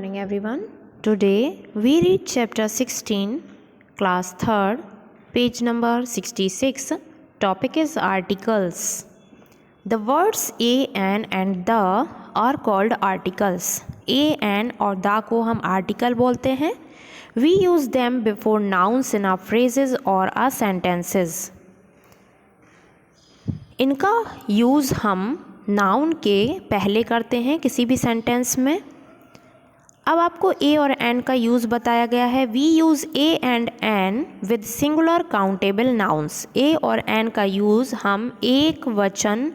Morning everyone. Today we read chapter 16, class 3rd, page number 66. Topic is articles. The words a, an and the are called articles. A, an और the को हम article बोलते हैं. We use them before nouns in our phrases or our sentences. इनका use हम noun के पहले करते हैं किसी भी सेंटेंस में. अब आपको ए और एन का यूज़ बताया गया है. We use a and an with singular countable nouns. A और एन का यूज़ हम एक वचन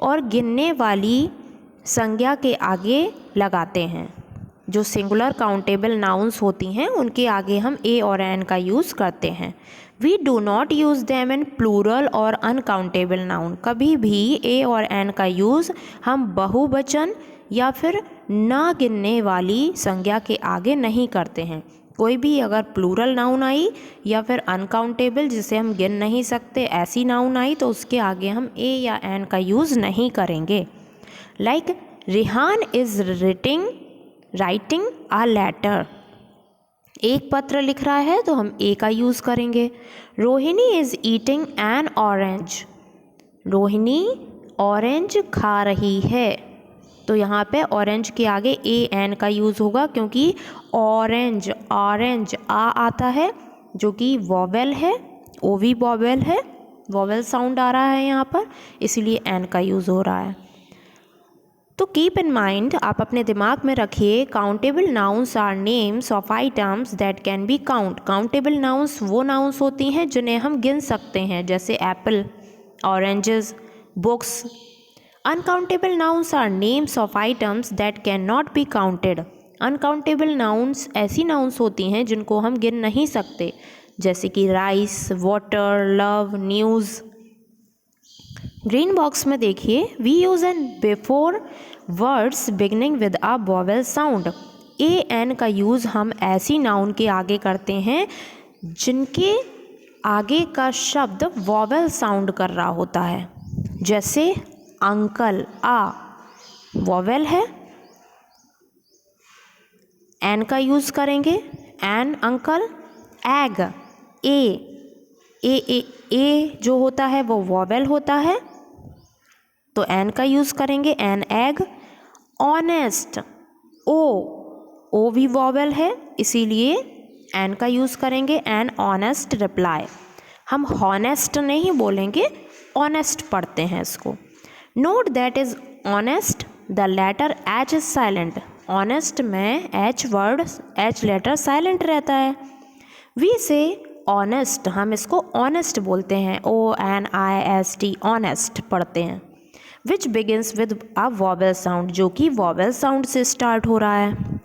और गिनने वाली संज्ञा के आगे लगाते हैं. जो सिंगुलर काउंटेबल नाउन्स होती हैं उनके आगे हम ए और एन का यूज़ करते हैं. We do not use them in plural और अनकाउंटेबल नाउन. कभी भी ए और एन का यूज़ हम बहुवचन या फिर ना गिनने वाली संज्ञा के आगे नहीं करते हैं. कोई भी अगर प्लूरल नाउन आई या फिर अनकाउंटेबल जिसे हम गिन नहीं सकते ऐसी नाउन आई तो उसके आगे हम ए या एन का यूज़ नहीं करेंगे. Like Rihan is writing a letter. एक पत्र लिख रहा है तो हम ए का यूज़ करेंगे. Rohini is eating N orange. Rohini orange खा रही है तो यहाँ पे ऑरेंज के आगे ए एन का यूज़ होगा क्योंकि ऑरेंज आ आता है जो कि वॉवेल है. ओ वी वॉवेल है, वॉवेल साउंड आ रहा है यहाँ पर, इसलिए एन का यूज़ हो रहा है. तो कीप इन माइंड, आप अपने दिमाग में रखिए, countable nouns are names of items that can be count. Countable nouns वो नाउन्स होती हैं जिन्हें हम गिन सकते हैं, जैसे apple, oranges, books. Uncountable nouns are names of items that can not be counted. Uncountable nouns ऐसी नाउन्स होती हैं जिनको हम गिन नहीं सकते, जैसे कि rice, water, love, news. Green box में देखिए, we use an before words beginning with a vowel sound. A N का यूज़ हम ऐसी नाउन के आगे करते हैं जिनके आगे का शब्द वॉवेल साउंड कर रहा होता है. जैसे अंकल, आ वॉवेल है, एन का यूज़ करेंगे, एन अंकल. एग, ए जो होता है वो वॉवेल होता है तो एन का यूज़ करेंगे, एन एग. ऑनेस्ट, ओ भी वॉवेल है इसीलिए एन का यूज़ करेंगे, एन ऑनेस्ट रिप्लाई. हम हॉनेस्ट नहीं बोलेंगे, ऑनेस्ट पढ़ते हैं इसको. Note that is honest the letter H is silent. Honest में एच लेटर साइलेंट रहता है. वी से ऑनेस्ट, हम इसको ऑनेस्ट बोलते हैं, ONIST, ऑनेस्ट पढ़ते हैं. Which begins with a vowel sound, जो कि वॉवेल साउंड से स्टार्ट हो रहा है.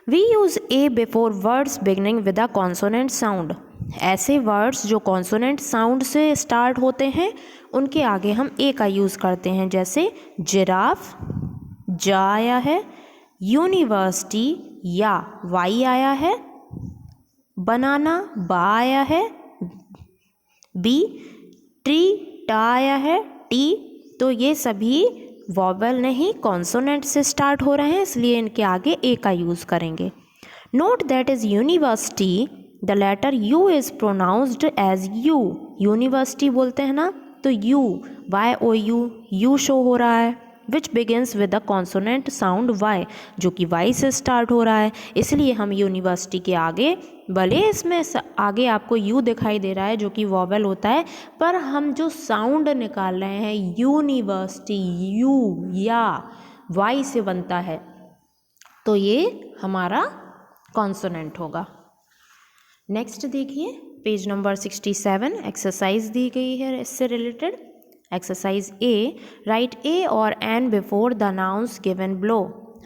We use a before words beginning with a consonant sound. ऐसे वर्ड्स जो कॉन्सोनेंट साउंड से स्टार्ट होते हैं उनके आगे हम ए का यूज़ करते हैं, जैसे जिराफ, जा आया है. यूनिवर्सिटी, या वाई आया है. बनाना, बा आया है. बी, ट्री, टा आया है, टी. तो ये सभी वॉवेल नहीं कॉन्सोनेंट से स्टार्ट हो रहे हैं इसलिए इनके आगे ए का यूज़ करेंगे. Note that is university the letter U is pronounced as you. University बोलते हैं ना तो यू, YOU, यू शो हो रहा है. Which begins with the consonant sound Y, जो कि वाई से स्टार्ट हो रहा है इसलिए हम यूनिवर्सिटी के आगे, भले इसमें आगे आपको यू दिखाई दे रहा है जो कि वॉवेल होता है, पर हम जो साउंड निकाल रहे हैं यूनिवर्सिटी, यू या वाई से बनता है तो ये हमारा कॉन्सोनेंट होगा. नेक्स्ट देखिए, पेज नंबर 67, एक्सरसाइज दी गई है इससे related. Exercise A, write a और an before the nouns given below.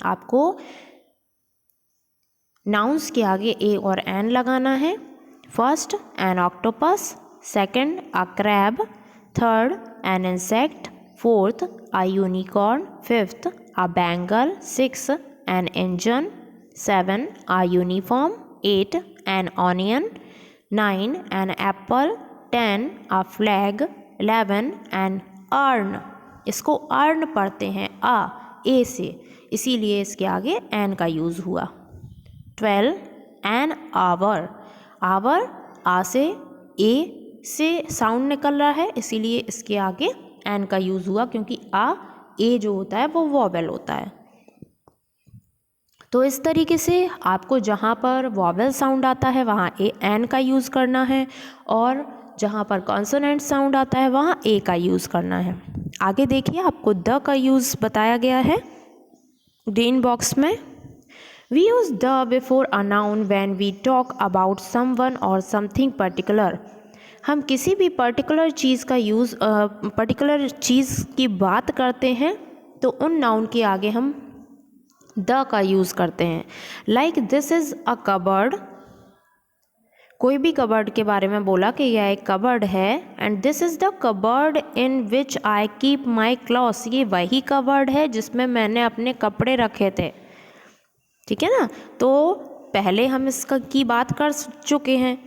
आपको नाउन्स के आगे ए और एन लगाना है. First, an octopus. Second, a crab. Third, an insect. Fourth, a unicorn. Fifth, a bangle. Six, an engine. Seven, a uniform. Eight, an onion. 9, an apple. 10, a flag. 11, an urn. इसको earn पढ़ते हैं ए से, इसीलिए इसके आगे N का use हुआ। 12 an hour, our आ से ए से साउंड निकल रहा है, इसीलिए इसके आगे एन का यूज़ हुआ, क्योंकि आ ए जो होता है वो वॉवेल होता है। तो इस तरीके से आपको जहाँ पर वॉवेल साउंड आता है वहाँ एन का यूज़ करना है, और जहाँ पर कॉन्सोनेंट साउंड आता है वहाँ ए का यूज़ करना है। आगे देखिए, आपको द का यूज़ बताया गया है ग्रीन बॉक्स में। We use the before a noun when we talk about someone or something particular. हम किसी भी पर्टिकुलर चीज़ का यूज़ पर्टिकुलर चीज़ की बात करते हैं तो उन नाउन के आगे हम द का यूज़ करते हैं। Like this is a cupboard, कोई भी कबर्ड के बारे में बोला कि यह एक कबर्ड है, and this is the cupboard in which I keep my clothes, ये वही कबर्ड है जिसमें मैंने अपने कपड़े रखे थे। ठीक है ना, तो पहले हम इसका की बात कर चुके हैं,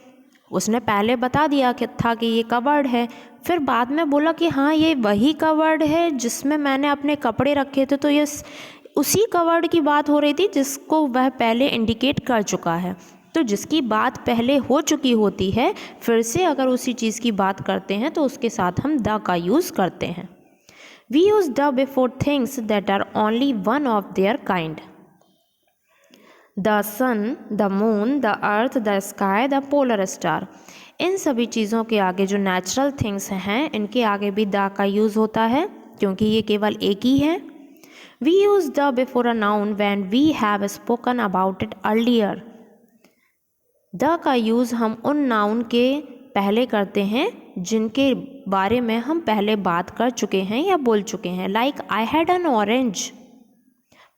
उसने पहले बता दिया कि था कि ये कबर्ड है, फिर बाद में बोला कि हाँ ये वही कबर्ड है जिसमें मैंने अपने कपड़े रखे थे, तो ये उसी कबर्ड की बात हो रही थी जिसको वह पहले इंडिकेट कर चुका है। तो जिसकी बात पहले हो चुकी होती है, फिर से अगर उसी चीज़ की बात करते हैं तो उसके साथ हम द का यूज़ करते हैं। We use the before things that are only one of their kind. The sun, the moon, the earth, the sky, the polar star. इन सभी चीज़ों के आगे जो नेचुरल थिंग्स हैं इनके आगे भी द का यूज़ होता है, क्योंकि ये केवल एक ही है। We use the before a noun when we have spoken about it earlier. The का यूज़ हम उन नाउन के पहले करते हैं जिनके बारे में हम पहले बात कर चुके हैं या बोल चुके हैं। Like I had an orange,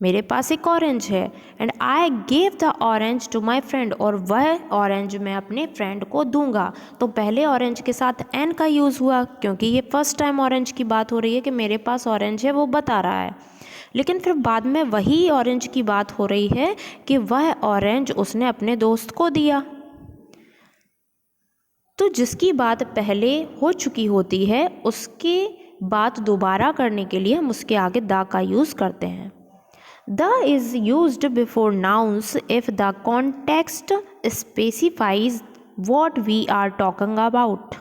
मेरे पास एक ऑरेंज है, and I gave the orange to my friend, और वह ऑरेंज मैं अपने फ्रेंड को दूंगा। तो पहले ऑरेंज के साथ एन का यूज़ हुआ, क्योंकि ये फर्स्ट टाइम ऑरेंज की बात हो रही है कि मेरे पास ऑरेंज है, वो बता रहा है। लेकिन फिर बाद में वही ऑरेंज की बात हो रही है कि वह ऑरेंज उसने अपने दोस्त को दिया। तो जिसकी बात पहले हो चुकी होती है उसकी बात दोबारा करने के लिए हम उसके आगे द का यूज़ करते हैं। The is used before nouns if the context specifies what we are talking about.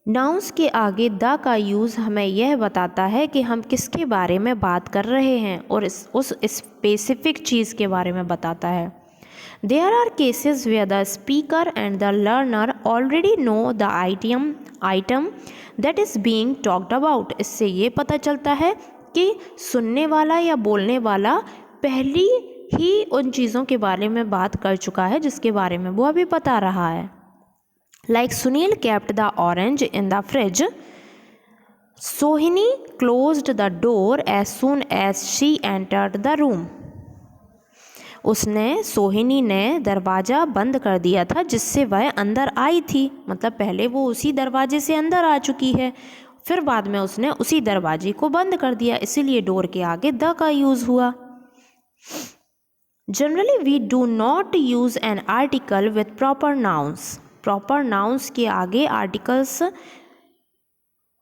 Nouns के आगे द का यूज़ हमें यह बताता है कि हम किसके बारे में बात कर रहे हैं, और उस स्पेसिफिक चीज़ के बारे में बताता है। There are cases where the speaker and the learner already know the item that is being talked about. इससे ये पता चलता है कि सुनने वाला या बोलने वाला पहले ही उन चीज़ों के बारे में बात कर चुका है जिसके बारे में वो अभी बता रहा है। Like Sunil kept the orange in the fridge. Sohini closed the door as soon as she entered the room. उसने, सोहिनी ने दरवाज़ा बंद कर दिया था जिससे वह अंदर आई थी, मतलब पहले वो उसी दरवाजे से अंदर आ चुकी है, फिर बाद में उसने उसी दरवाजे को बंद कर दिया, इसीलिए डोर के आगे द का यूज़ हुआ। Generally we do not use an article with proper nouns. Proper nouns के आगे आर्टिकल्स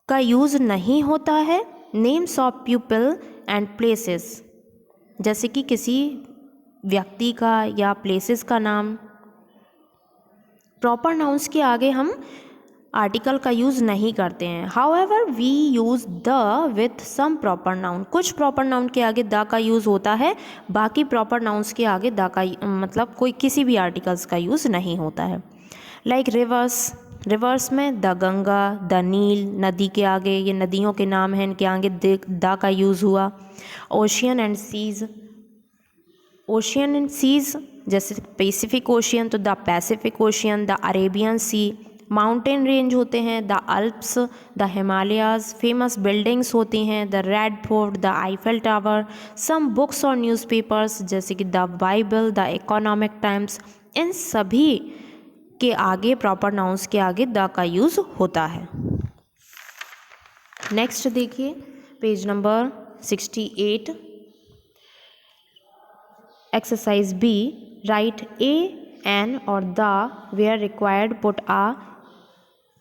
का यूज़ नहीं होता है। Names of people and places, जैसे कि किसी व्यक्ति का या प्लेसेस का नाम। प्रॉपर नाउन्स के आगे हम आर्टिकल का यूज़ नहीं करते हैं। However we use the with some proper noun. कुछ प्रॉपर नाउन के आगे द का यूज़ होता है, बाकी प्रॉपर नाउन्स के आगे द का मतलब कोई किसी भी आर्टिकल्स का यूज़ नहीं होता है। लाइक रिवर्स, रिवर्स में द गंगा, द नील, नदी के आगे, ये नदियों के नाम हैं, इनके आगे द का यूज़ हुआ। Ocean and seas, ocean and seas जैसे पैसिफिक ओशियन तो the Pacific Ocean, the Arabian Sea. Mountain range होते हैं the Alps, the Himalayas. Famous buildings होती हैं the Red Fort, the Eiffel Tower. Some books और न्यूज़पेपर्स जैसे कि the Bible, the Economic Times. इन सभी के आगे प्रॉपर नाउन्स के आगे द का यूज़ होता है। नेक्स्ट देखिए page number 68, exercise B. Write a, an और the where required put a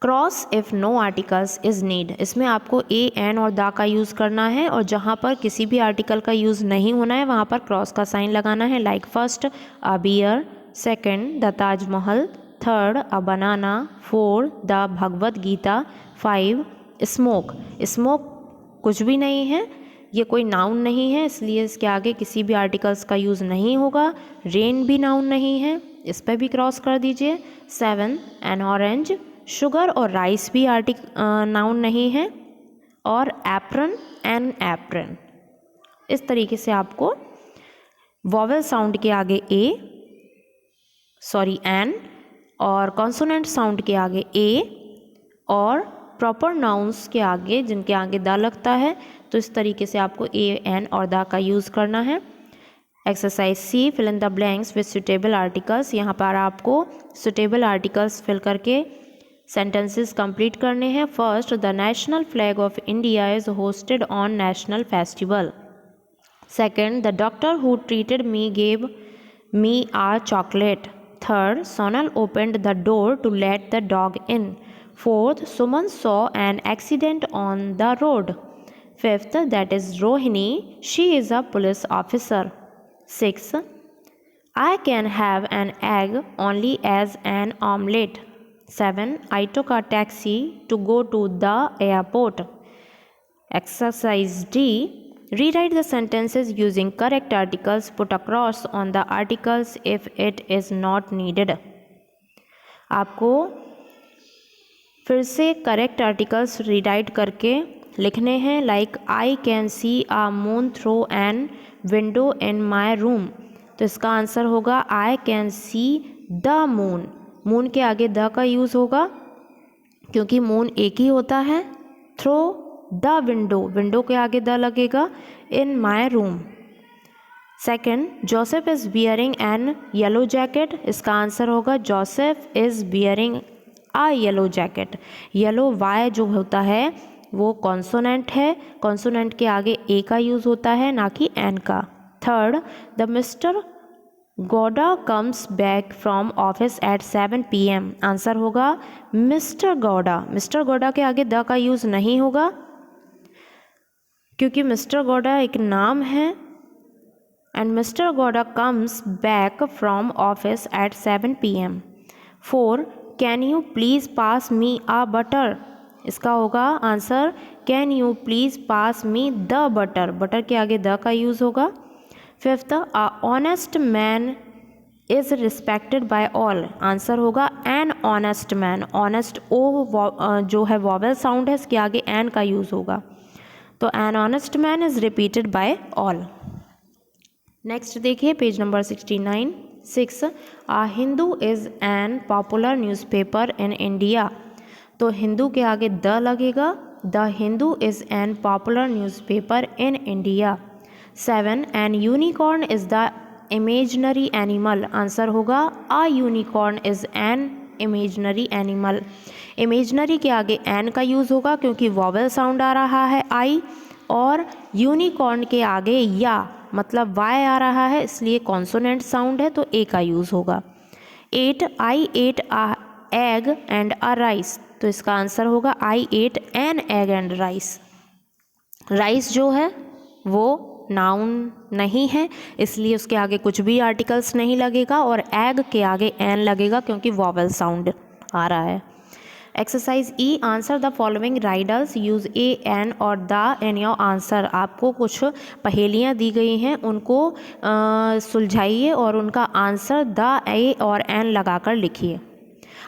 cross if no articles is need, इसमें आपको ए एन और द का यूज़ करना है और जहाँ पर किसी भी आर्टिकल का यूज़ नहीं होना है वहाँ पर क्रॉस का साइन लगाना है। Like first a bear, second the Taj Mahal, third a banana, four the Bhagavad Gita, five smoke. Smoke कुछ भी नहीं है, ये कोई नाउन नहीं है, इसलिए इसके आगे किसी भी आर्टिकल्स का यूज़ नहीं होगा। रेन भी नाउन नहीं है, इस पर भी क्रॉस कर दीजिए। सेवन एन ऑरेंज, शुगर और राइस भी नाउन नहीं है, और एप्रन एन एप्रन। इस तरीके से आपको वॉवेल साउंड के आगे एन और कॉन्सोनेंट साउंड के आगे ए और प्रॉपर नाउन्स के आगे जिनके आगे द लगता है, तो इस तरीके से आपको ए एन और द का यूज़ करना है। Exercise C, fill in the blanks with suitable articles. यहाँ पर आपको सुटेबल आर्टिकल्स फिल करके सेंटेंसेस कंप्लीट करने हैं। First, the national flag of India is hosted on national festival. Second, the doctor who treated me gave me a chocolate. Third, Sonal opened the door to let the dog in. Fourth, Suman saw an accident on the road. Fifth, that is Rohini, she is a police officer. Six, I can have an egg only as an omelette. 7. I took a taxi to go to the airport. Exercise D. Rewrite the sentences using correct articles. Put a cross on the articles if it is not needed. आपको फिर से correct articles rewrite करके लिखने हैं। Like I can see a moon through an window in my room, तो इसका answer होगा I can see the moon. Moon के आगे द का यूज़ होगा क्योंकि मून एक ही होता है। थ्रो द विंडो, विंडो के आगे द लगेगा। In my room. Second, Joseph is bearing an yellow jacket, इसका आंसर होगा Joseph is bearing a yellow jacket. Yellow Y जो होता है वो कॉन्सोनेंट है, कॉन्सोनेंट के आगे ए का यूज़ होता है ना कि एन का। Third, the mister Gowda comes back from office at 7 PM, answer होगा मिस्टर गौडा। मिस्टर गौडा के आगे द का यूज़ नहीं होगा क्योंकि मिस्टर गौडा एक नाम है। And mister Gowda comes back from office at 7 PM। 4, can you please pass me a butter, इसका होगा answer can you please pass me the butter. Butter के आगे द का यूज़ होगा। Fifth, a honest man is respected by all, answer होगा an honest man. Honest O जो है vowel sound है, इसके आगे एन का यूज़ होगा, तो an honest man is repeated by all. Next देखिए page number 69। 6, a Hindu is an popular newspaper in India, तो हिंदू के आगे द लगेगा। The Hindu is an popular newspaper in India. 7, an unicorn is the imaginary animal, answer होगा a unicorn is an imaginary animal. Imaginary के आगे N का use होगा क्योंकि वॉवेल साउंड आ रहा है आई, और यूनिकॉर्न के आगे या मतलब वाई आ रहा है, इसलिए कॉन्सोनेंट साउंड है तो ए का यूज़ होगा। 8, I ate a egg and a rice, तो इसका आंसर होगा I ate an egg and rice. Rice जो है वो नाउन नहीं है, इसलिए उसके आगे कुछ भी आर्टिकल्स नहीं लगेगा, और एग के आगे एन लगेगा क्योंकि वॉवेल साउंड आ रहा है। Exercise E, answer the following riddles, use a an और द इन योर आंसर। आपको कुछ पहेलियाँ दी गई हैं, उनको सुलझाइए और उनका आंसर द ए और एन लगाकर लिखिए।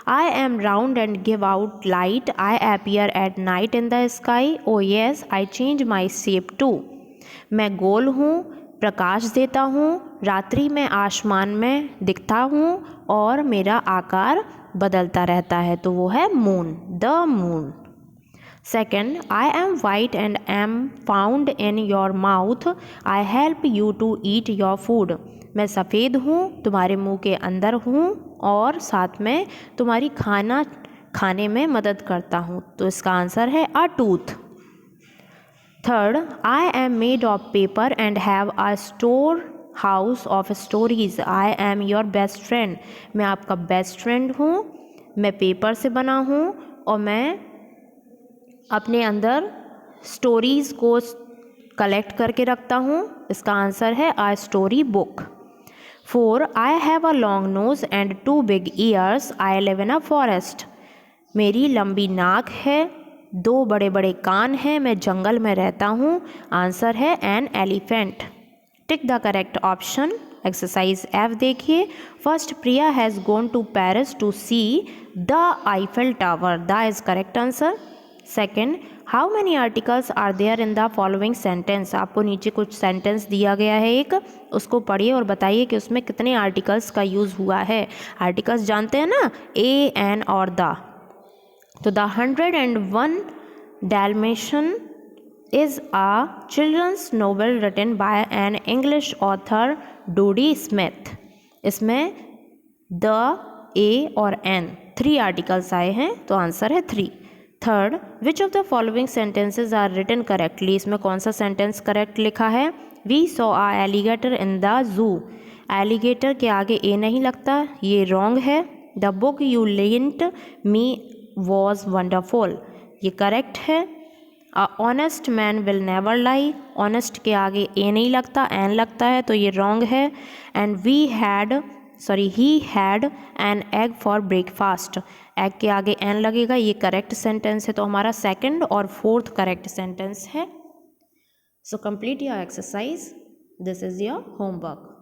I am round and give out light. I appear at night in the sky. Oh yes, I change my shape too. मैं गोल हूँ, प्रकाश देता हूँ, रात्रि में आसमान में दिखता हूँ और मेरा आकार बदलता रहता है, तो वो है moon, the moon. Second, I am white and am found in your mouth. I help you to eat your food. मैं सफ़ेद हूँ, तुम्हारे मुंह के अंदर हूँ और साथ में तुम्हारी खाना खाने में मदद करता हूँ, तो इसका आंसर है अ tooth. Third, I am made of paper and have a store house of stories. I am your best friend. मैं आपका बेस्ट फ्रेंड हूँ, मैं पेपर से बना हूँ और मैं अपने अंदर स्टोरीज़ को कलेक्ट करके रखता हूँ। इसका आंसर है a story book. 4 I have a long nose and 2 big ears, I live in a forest. मेरी लंबी नाक है, 2 बड़े बड़े कान हैं, मैं जंगल में रहता हूँ। आंसर है an elephant. Tick the correct option. Exercise F देखिए। First, Priya has gone to Paris to see the Eiffel tower. The is correct answer. Second, how many articles are there in the following sentence. आपको नीचे कुछ sentence दिया गया है एक, उसको पढ़िए और बताइए कि उसमें कितने आर्टिकल्स का यूज़ हुआ है। आर्टिकल्स जानते हैं ना, ए, एन और द। तो the 101 Dalmatian is a children's novel written by an English author Dodie Smith। इसमें द, ए और एन 3 आर्टिकल्स आए हैं, तो आंसर है 3। Third, which of the following sentences are written correctly. इसमें कौन सा सेंटेंस करेक्ट लिखा है। We saw a alligator in the zoo. Alligator के आगे ए नहीं लगता, ये रॉन्ग है। The book you lent me was wonderful, ये करेक्ट है। A honest man will never lie, honest के आगे ए नहीं लगता, एन लगता है, तो ये रॉन्ग है। And he had an egg for breakfast, egg के आगे एन लगेगा, ये करेक्ट सेंटेंस है। तो हमारा सेकंड और फोर्थ करेक्ट सेंटेंस है। So complete your exercise, this is your homework.